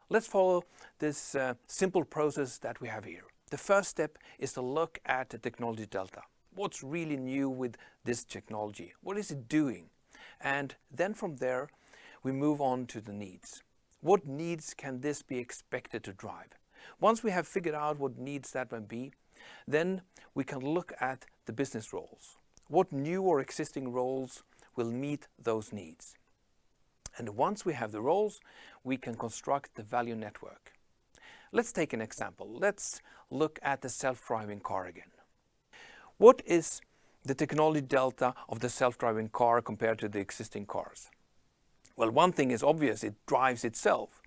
Let's follow this simple process that we have here. The first step is to look at the technology delta. What's really new with this technology? What is it doing? And then from there, we move on to the needs. What needs can this be expected to drive? Once we have figured out what needs that might be, then we can look at the business roles. What new or existing roles will meet those needs? And once we have the roles, we can construct the value network. Let's take an example. Let's look at the self-driving car again. What is the technology delta of the self-driving car compared to the existing cars? Well, one thing is obvious, it drives itself.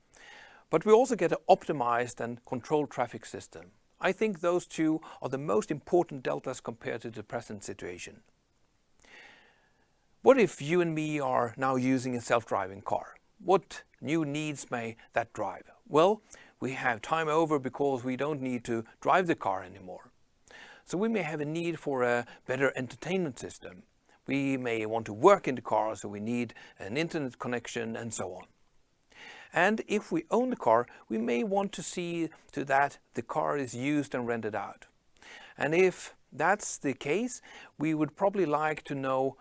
But we also get an optimized and controlled traffic system. I think those two are the most important deltas compared to the present situation. What if you and me are now using a self-driving car? What new needs may that drive? Well, we have time over because we don't need to drive the car anymore. So we may have a need for a better entertainment system. We may want to work in the car, so we need an internet connection and so on. And if we own the car, we may want to see to that the car is used and rented out. And if that's the case, we would probably like to know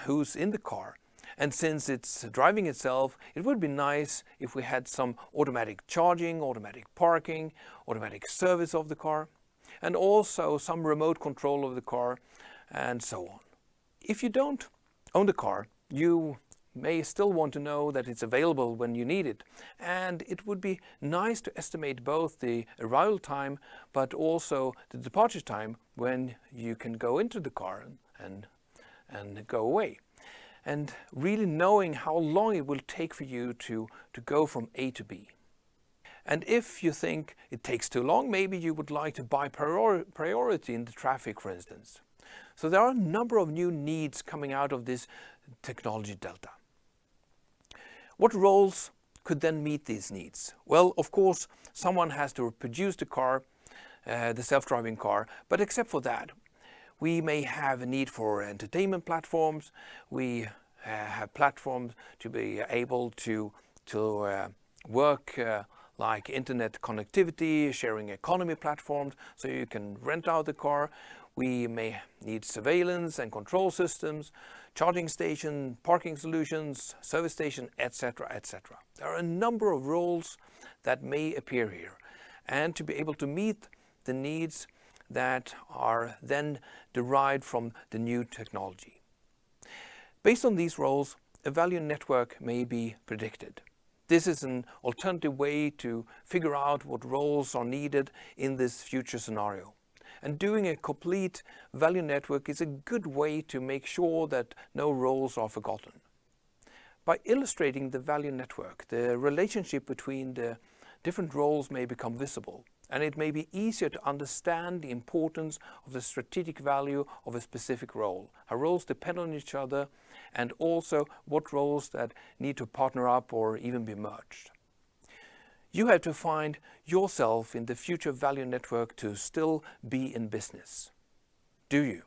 who's in the car. And since it's driving itself, it would be nice if we had some automatic charging, automatic parking, automatic service of the car, and also some remote control of the car, and so on. If you don't own the car, you may still want to know that it's available when you need it. And it would be nice to estimate both the arrival time, but also the departure time when you can go into the car and go away. And really knowing how long it will take for you to go from A to B. And if you think it takes too long, maybe you would like to buy priority in the traffic, for instance. So there are a number of new needs coming out of this technology delta. What roles could then meet these needs? Well, of course, someone has to produce the car, the self-driving car, but except for that, we may have a need for entertainment platforms. We have platforms to be able to work like internet connectivity, sharing economy platforms, so you can rent out the car. We may need surveillance and control systems, charging station, parking solutions, service station, etc., etc. There are a number of roles that may appear here, and to be able to meet the needs that are then derived from the new technology. Based on these roles, a value network may be predicted. This is an alternative way to figure out what roles are needed in this future scenario. And doing a complete value network is a good way to make sure that no roles are forgotten. By illustrating the value network, the relationship between the different roles may become visible, and it may be easier to understand the importance of the strategic value of a specific role, how roles depend on each other, and also what roles that need to partner up or even be merged. You have to find yourself in the future value network to still be in business. Do you?